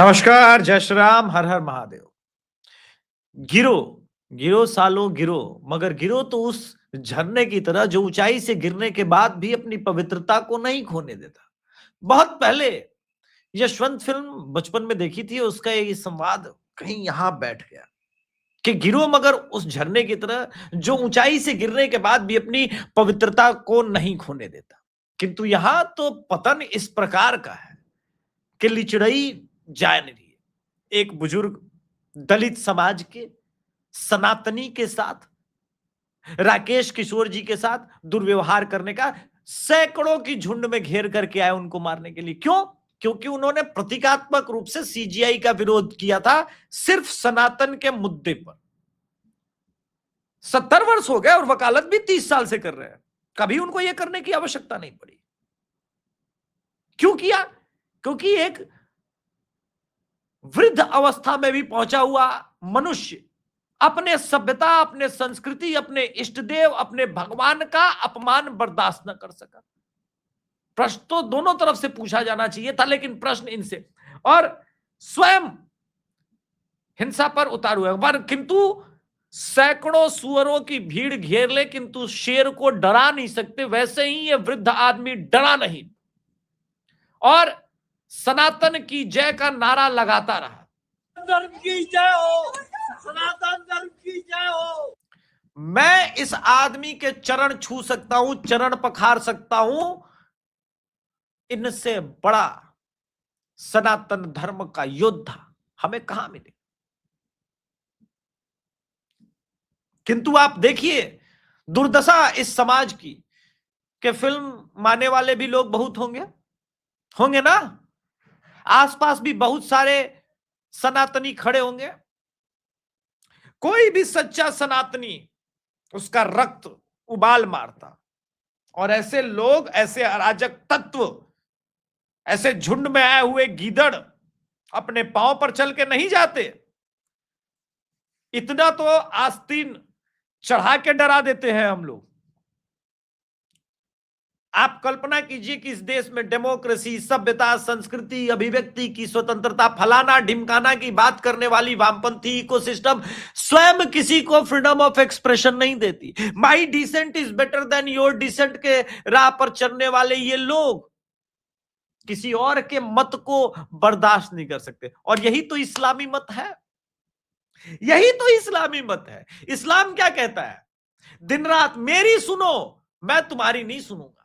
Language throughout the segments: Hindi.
नमस्कार, जय श्री राम, हर हर महादेव। गिरो, गिरो सालो गिरो, मगर गिरो तो उस झरने की तरह जो ऊंचाई से गिरने के बाद भी अपनी पवित्रता को नहीं खोने देता। बहुत पहले यशवंत फिल्म बचपन में देखी थी, उसका ये संवाद कहीं यहां बैठ गया कि गिरो मगर उस झरने की तरह जो ऊंचाई से गिरने के बाद भी अपनी पवित्रता को नहीं खोने देता। किंतु यहां तो पतन इस प्रकार का है कि लिचड़ई जाए नहीं रही है। एक बुजुर्ग दलित समाज के सनातनी के साथ, राकेश किशोर जी के साथ दुर्व्यवहार करने का सैकड़ों की झुंड में घेर करके आए उनको मारने के लिए। क्यों? क्योंकि उन्होंने प्रतीकात्मक रूप से सीजीआई का विरोध किया था, सिर्फ सनातन के मुद्दे पर। 70 वर्ष हो गए और वकालत भी 30 साल से कर रहे हैं, कभी उनको यह करने की आवश्यकता नहीं पड़ी। क्यों किया? क्योंकि एक वृद्ध अवस्था में भी पहुंचा हुआ मनुष्य अपने सभ्यता, अपने संस्कृति, अपने इष्ट देव, अपने भगवान का अपमान बर्दाश्त न कर सका। प्रश्न तो दोनों तरफ से पूछा जाना चाहिए था, लेकिन प्रश्न इनसे, और स्वयं हिंसा पर उतार हुए, पर किंतु सैकड़ों सुअरों की भीड़ घेर ले, किंतु शेर को डरा नहीं सकते। वैसे ही ये वृद्ध आदमी डरा नहीं और सनातन की जय का नारा लगाता रहा। धर्म की जय हो, सनातन धर्म की जय हो। मैं इस आदमी के चरण छू सकता हूं, चरण पखार सकता हूं, इनसे बड़ा सनातन धर्म का योद्धा हमें कहां मिले। किंतु आप देखिए दुर्दशा इस समाज की कि फिल्म मानने वाले भी लोग बहुत होंगे, होंगे ना, आसपास भी बहुत सारे सनातनी खड़े होंगे। कोई भी सच्चा सनातनी उसका रक्त उबाल मारता, और ऐसे लोग, ऐसे अराजक तत्व, ऐसे झुंड में आए हुए गीदड़ अपने पांव पर चल के नहीं जाते। इतना तो आस्तीन चढ़ा के डरा देते हैं हम लोग। आप कल्पना कीजिए कि इस देश में डेमोक्रेसी, सभ्यता, संस्कृति, अभिव्यक्ति की स्वतंत्रता, फलाना ढिमकाना की बात करने वाली वामपंथी इकोसिस्टम स्वयं किसी को फ्रीडम ऑफ एक्सप्रेशन नहीं देती। My descent is better than your descent के राह पर चलने वाले ये लोग किसी और के मत को बर्दाश्त नहीं कर सकते। और यही तो इस्लामी मत है, यही तो इस्लामी मत है। इस्लाम क्या कहता है? दिन रात मेरी सुनो, मैं तुम्हारी नहीं सुनूंगा।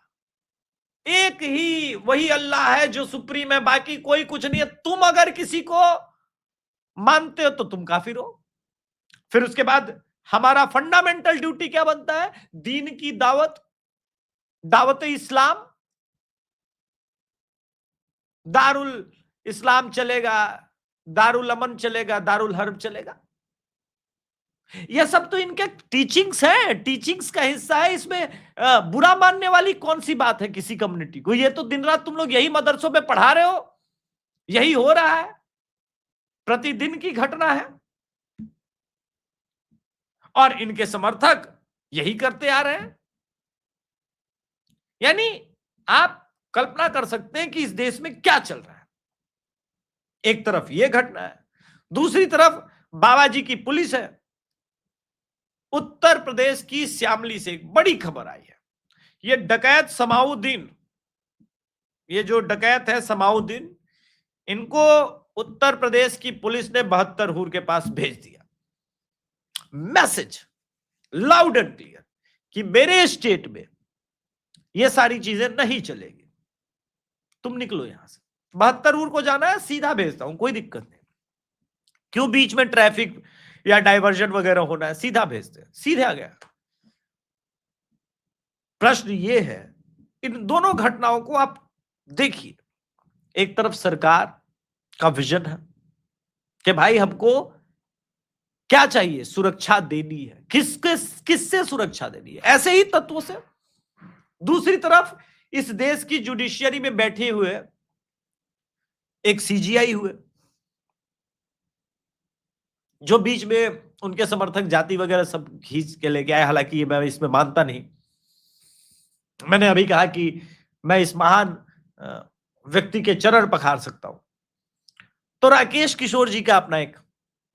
एक ही वही अल्लाह है जो सुप्रीम है, बाकी कोई कुछ नहीं है। तुम अगर किसी को मानते हो तो तुम काफिर हो। फिर उसके बाद हमारा फंडामेंटल ड्यूटी क्या बनता है? दीन की दावत, दावत इस्लाम, दारुल इस्लाम चलेगा, दारुल अमन चलेगा, दारुल हर्ब चलेगा। यह सब तो इनके टीचिंग्स है, टीचिंग्स का हिस्सा है। इसमें बुरा मानने वाली कौन सी बात है किसी कम्युनिटी को? ये तो दिन रात तुम लोग यही मदरसों में पढ़ा रहे हो, यही हो रहा है, प्रतिदिन की घटना है, और इनके समर्थक यही करते आ रहे हैं। यानी आप कल्पना कर सकते हैं कि इस देश में क्या चल रहा है। एक तरफ यह घटना है, दूसरी तरफ बाबा जी की पुलिस है। उत्तर प्रदेश की श्यामली से एक बड़ी खबर आई है। ये डकैत समाउद्दीन, ये जो डकैत है समाउद्दीन, इनको उत्तर प्रदेश की पुलिस ने 72 हूर के पास भेज दिया मैसेज, लाउड एंड क्लियर, कि मेरे स्टेट में ये सारी चीजें नहीं चलेगी, तुम निकलो यहां से। 72 हूर को जाना है, सीधा भेजता हूं, कोई दिक्कत नहीं। क्यों बीच में ट्रैफिक या डाइवर्जन वगैरह होना है? सीधा भेजते हैं, सीधे आ गया। प्रश्न ये है, इन दोनों घटनाओं को आप देखिए। एक तरफ सरकार का विजन है कि भाई हमको क्या चाहिए, सुरक्षा देनी है। किससे सुरक्षा देनी है? ऐसे ही तत्वों से। दूसरी तरफ इस देश की जुडिशियरी में बैठे हुए एक सीजीआई हुए, जो बीच में उनके समर्थक जाति वगैरह सब खींच के लेके आए। हालांकि मैं इसमें मानता नहीं। मैंने अभी कहा कि मैं इस महान व्यक्ति के चरण पखार सकता हूं, तो राकेश किशोर जी का अपना एक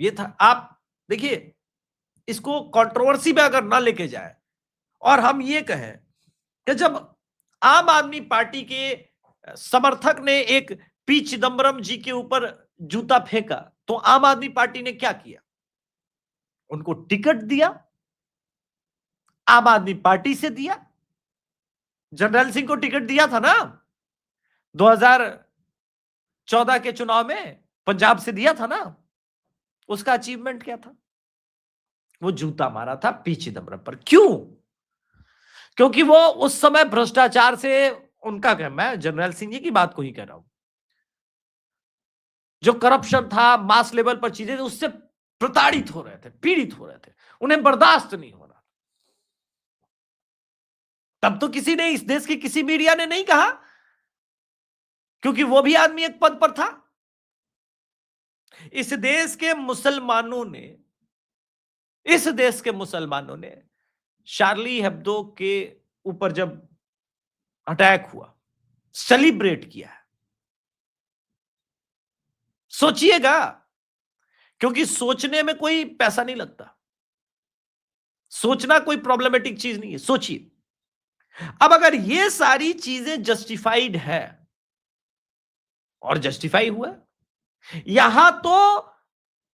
ये था। आप देखिए, इसको कंट्रोवर्सी में अगर ना लेके जाए और हम ये कहें कि जब आम आदमी पार्टी के समर्थक ने एक पी चिदम्बरम जी के ऊपर जूता फेंका, तो आम आदमी पार्टी ने क्या किया? उनको टिकट दिया, आम आदमी पार्टी से दिया। जनरल सिंह को टिकट दिया था ना 2014 के चुनाव में, पंजाब से दिया था ना। उसका अचीवमेंट क्या था? वो जूता मारा था पी चिदम्बरम पर। क्यों? क्योंकि वो उस समय भ्रष्टाचार से उनका क्या, मैं जनरल सिंह जी की बात को ही कह रहा हूं, जो करप्शन था, मास लेवल पर चीजें थी, उससे प्रताड़ित हो रहे थे, पीड़ित हो रहे थे, उन्हें बर्दाश्त नहीं हो रहा। तब तो किसी ने, इस देश की किसी मीडिया ने नहीं कहा, क्योंकि वो भी आदमी एक पद पर था। इस देश के मुसलमानों ने, इस देश के मुसलमानों ने शार्ली हेब्दो के ऊपर जब अटैक हुआ, सेलिब्रेट किया है। सोचिएगा, क्योंकि सोचने में कोई पैसा नहीं लगता, सोचना कोई प्रॉब्लमेटिक चीज नहीं है। सोचिए, अब अगर ये सारी चीजें जस्टिफाइड है, और जस्टिफाई हुआ, यहां तो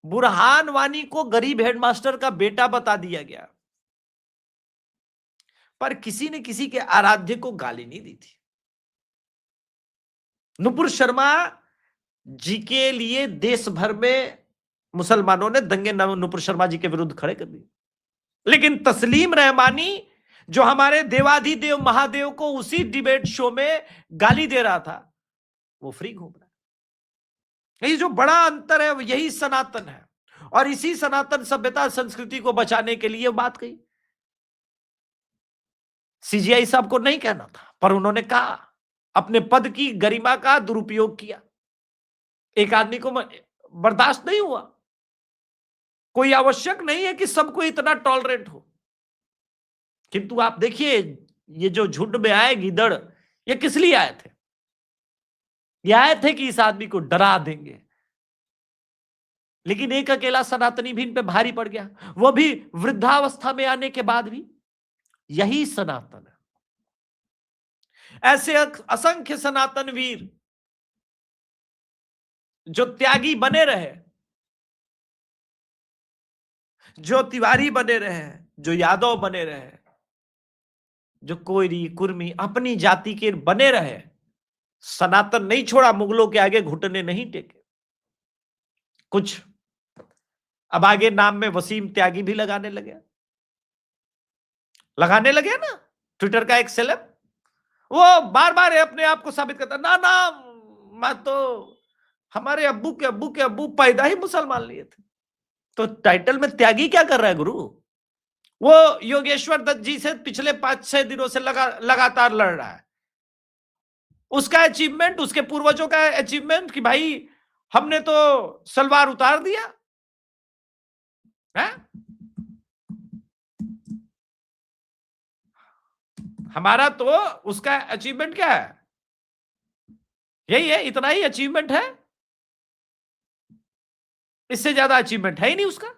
बुरहान वानी को गरीब हेडमास्टर का बेटा बता दिया गया, पर किसी ने किसी के आराध्य को गाली नहीं दी थी। नुपुर शर्मा जी के लिए देश भर में मुसलमानों ने दंगे नुपुर शर्मा जी के विरुद्ध खड़े कर दिए, लेकिन तस्लीम रहमानी, जो हमारे देवाधिदेव महादेव को उसी डिबेट शो में गाली दे रहा था, वो फ्री घूम रहा है। ये जो बड़ा अंतर है, यही सनातन है, और इसी सनातन सभ्यता संस्कृति को बचाने के लिए बात कही। सीजीआई साहब को नहीं कहना था, पर उन्होंने कहा, अपने पद की गरिमा का दुरुपयोग किया। एक आदमी को बर्दाश्त नहीं हुआ। कोई आवश्यक नहीं है कि सबको इतना टॉलरेट हो, किंतु आप देखिए, ये जो झुंड में आए गीदड़, ये किस लिए आए थे? ये आए थे कि इस आदमी को डरा देंगे, लेकिन एक अकेला सनातनी भी इन पे भारी पड़ गया, वो भी वृद्धावस्था में आने के बाद भी। यही सनातन है। ऐसे असंख्य सनातन वीर जो त्यागी बने रहे, जो तिवारी बने रहे, जो यादव बने रहे, जो कोयरी कुर्मी अपनी जाति के बने रहे, सनातन नहीं छोड़ा, मुगलों के आगे घुटने नहीं टेके। कुछ अब आगे नाम में वसीम त्यागी भी लगाने लगे ना। ट्विटर का एक सेलेब, वो बार बार अपने आप को साबित करता, ना ना, मैं तो, हमारे अब्बू के अब्बू के अब्बू पैदा ही मुसलमान लिए थे। तो टाइटल में त्यागी क्या कर रहा है गुरु? वो योगेश्वर दत्त जी से पिछले 5-6 दिनों से लगातार लड़ रहा है। उसका अचीवमेंट, उसके पूर्वजों का अचीवमेंट कि भाई हमने तो सलवार उतार दिया है। हमारा तो उसका अचीवमेंट क्या है? यही है, इतना ही अचीवमेंट है, इससे ज्यादा अचीवमेंट है ही नहीं उसका।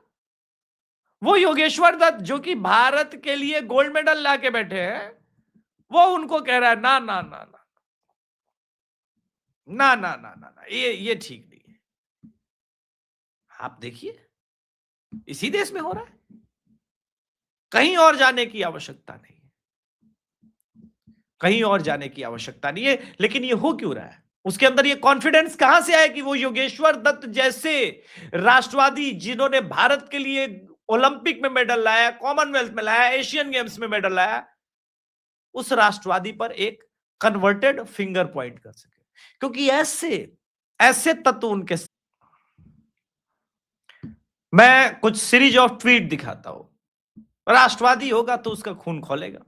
वो योगेश्वर दत्त जो कि भारत के लिए गोल्ड मेडल लाके बैठे हैं, वो उनको कह रहा है, ना ना ना ना ना ना ना ना ना, ये ठीक नहीं है। आप देखिए, इसी देश में हो रहा है, कहीं और जाने की आवश्यकता नहीं है, कहीं और जाने की आवश्यकता नहीं है। लेकिन ये हो क्यों रहा है? उसके अंदर ये कॉन्फिडेंस कहां से आया कि वो योगेश्वर दत्त जैसे राष्ट्रवादी, जिन्होंने भारत के लिए ओलंपिक में मेडल लाया, कॉमनवेल्थ में लाया, एशियन गेम्स में मेडल लाया, उस राष्ट्रवादी पर एक कन्वर्टेड फिंगर पॉइंट कर सके? क्योंकि ऐसे ऐसे तत्व उनके। मैं कुछ सीरीज ऑफ ट्वीट दिखाता हूं, राष्ट्रवादी होगा तो उसका खून खोलेगा।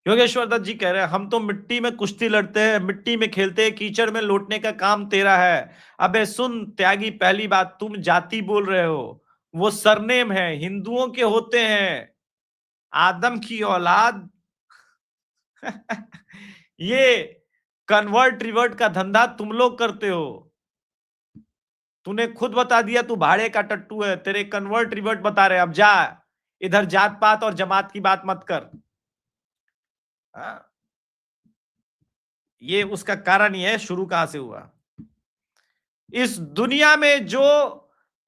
योगेश्वर दत्त जी कह रहे हैं, हम तो मिट्टी में कुश्ती लड़ते हैं, मिट्टी में खेलते हैं, कीचड़ में लौटने का काम तेरा है। अबे सुन त्यागी, पहली बात, तुम जाति बोल रहे हो, वो सरनेम है, हिंदुओं के होते हैं, आदम की औलाद। ये कन्वर्ट रिवर्ट का धंधा तुम लोग करते हो। तूने खुद बता दिया तू भाड़े का टट्टू है, तेरे कन्वर्ट रिवर्ट बता रहे, अब जा इधर जात पात और जमात की बात मत कर। ये उसका कारण ही है, शुरू कहां से हुआ। इस दुनिया में जो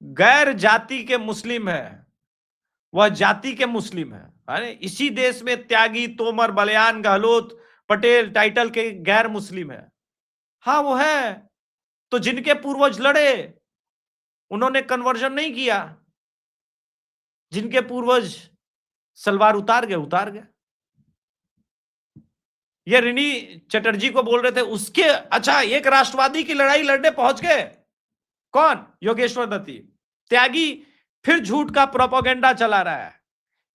गैर जाति के मुस्लिम है वह जाति के मुस्लिम है। अरे इसी देश में त्यागी, तोमर, बलियान, गहलोत, पटेल टाइटल के गैर मुस्लिम है। हाँ वो है, तो जिनके पूर्वज लड़े उन्होंने कन्वर्जन नहीं किया, जिनके पूर्वज सलवार उतार गए। ये रिनी चटर्जी को बोल रहे थे उसके, अच्छा एक राष्ट्रवादी की लड़ाई लड़ने पहुंच गए, कौन? योगेश्वर दत्ती। त्यागी फिर झूठ का प्रोपेगेंडा चला रहा है।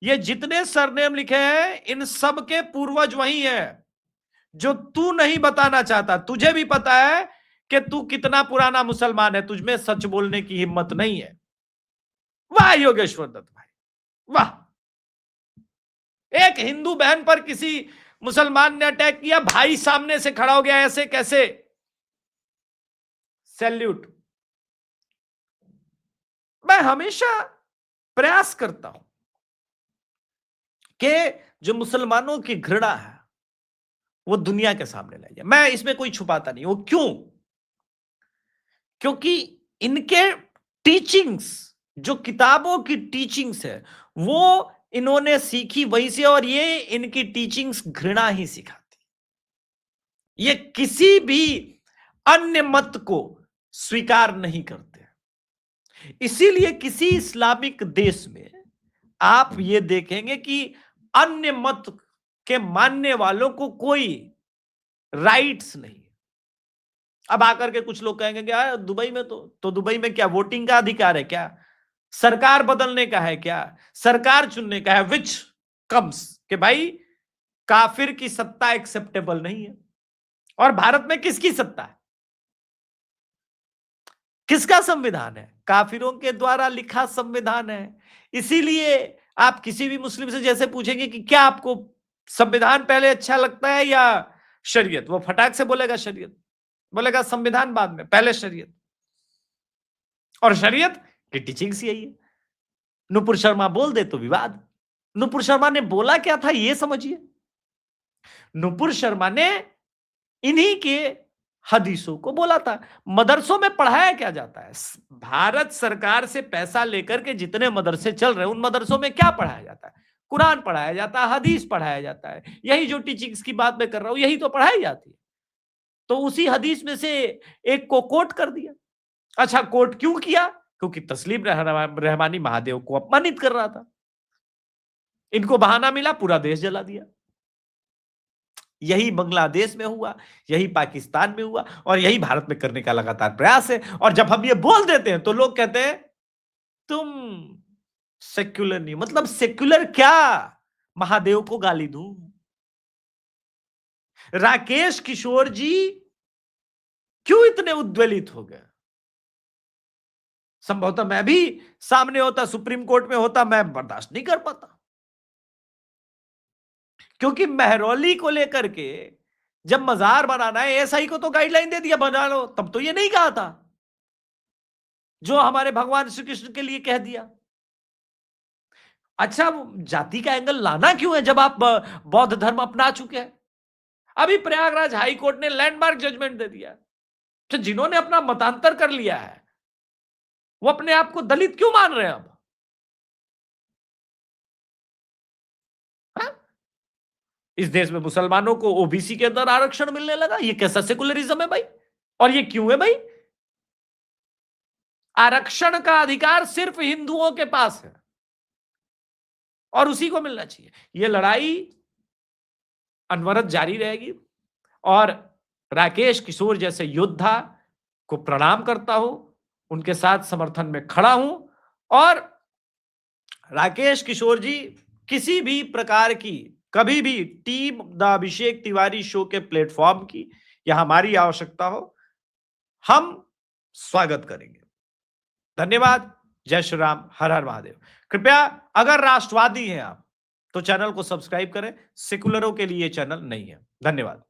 ये जितने सरनेम लिखे हैं इन सब के पूर्वज वही हैं जो तू नहीं बताना चाहता। तुझे भी पता है कि तू कितना पुराना मुसलमान है, तुझमें सच बोलने की हिम्मत नहीं है। वाह योगेश्वर दत्त भाई, वाह। एक हिंदू बहन पर किसी मुसलमान ने अटैक किया, भाई सामने से खड़ा हो गया, ऐसे कैसे? सैल्यूट। मैं हमेशा प्रयास करता हूं कि जो मुसलमानों की घृणा है वो दुनिया के सामने लाई जाए। मैं इसमें कोई छुपाता नहीं। वो क्यों? क्योंकि इनके टीचिंग्स, जो किताबों की टीचिंग्स है वो इन्होंने सीखी वहीं से, और ये इनकी टीचिंग्स घृणा ही सिखाती। ये किसी भी अन्य मत को स्वीकार नहीं करते। इसीलिए किसी इस्लामिक देश में आप ये देखेंगे कि अन्य मत के मानने वालों को कोई राइट्स नहीं। अब आकर के कुछ लोग कहेंगे क्या दुबई में तो दुबई में क्या वोटिंग का अधिकार है क्या? सरकार बदलने का है क्या? सरकार चुनने का है? विच कम्स कि भाई काफिर की सत्ता एक्सेप्टेबल नहीं है। और भारत में किसकी सत्ता है? किसका संविधान है? काफिरों के द्वारा लिखा संविधान है। इसीलिए आप किसी भी मुस्लिम से जैसे पूछेंगे कि क्या आपको संविधान पहले अच्छा लगता है या शरीयत, वो फटाक से बोलेगा शरीयत, बोलेगा संविधान बाद में, पहले शरीयत। और शरीयत की टीचिंग्स यही है। नुपुर शर्मा बोल दे तो विवाद। नुपुर शर्मा ने बोला क्या था ये समझिए। नुपुर शर्मा ने इन्हीं के हदीसों को बोला था। मदरसों में पढ़ाया क्या जाता है? भारत सरकार से पैसा लेकर के जितने मदरसे चल रहे हैं उन मदरसों में क्या पढ़ाया जाता है? कुरान पढ़ाया जाता है, हदीस पढ़ाया जाता है। यही जो टीचिंग्स की बात मैं कर रहा हूं यही तो पढ़ाई जाती है। तो उसी हदीस में से एक को कोट कर दिया। अच्छा कोट क्यों किया? क्योंकि तस्लीम रहमानी महादेव को अपमानित कर रहा था। इनको बहाना मिला, पूरा देश जला दिया। यही बांग्लादेश में हुआ, यही पाकिस्तान में हुआ, और यही भारत में करने का लगातार प्रयास है। और जब हम ये बोल देते हैं तो लोग कहते हैं तुम सेक्युलर नहीं। मतलब सेक्युलर क्या? महादेव को गाली दूं? राकेश किशोर जी क्यों इतने उद्वेलित हो गए? संभवतः मैं भी सामने होता, सुप्रीम कोर्ट में होता, मैं बर्दाश्त नहीं कर पाता। क्योंकि महरौली को लेकर के जब मजार बनाना है, एसआई को तो गाइडलाइन दे दिया बना लो, तब तो ये नहीं कहा था जो हमारे भगवान श्री कृष्ण के लिए कह दिया। अच्छा जाति का एंगल लाना क्यों है जब आप बौद्ध धर्म अपना चुके हैं? अभी प्रयागराज हाई कोर्ट ने लैंडमार्क जजमेंट दे दिया। तो जिन्होंने अपना मतांतर कर लिया है वो अपने आप को दलित क्यों मान रहे हैं अब? इस देश में मुसलमानों को ओबीसी के अंदर आरक्षण मिलने लगा। ये कैसा सेकुलरिज्म है भाई? और ये क्यों है भाई? आरक्षण का अधिकार सिर्फ हिंदुओं के पास है और उसी को मिलना चाहिए। ये लड़ाई अनवरत जारी रहेगी। और राकेश किशोर जैसे योद्धा को प्रणाम करता हूं, उनके साथ समर्थन में खड़ा हूं। और राकेश किशोर जी किसी भी प्रकार की कभी भी team the Abhishek Tiwari show के प्लेटफॉर्म की या हमारी आवश्यकता हो, हम स्वागत करेंगे। धन्यवाद। जय श्री राम। हर हर महादेव। कृपया अगर राष्ट्रवादी हैं आप तो चैनल को सब्सक्राइब करें। सेकुलरों के लिए चैनल नहीं है। धन्यवाद।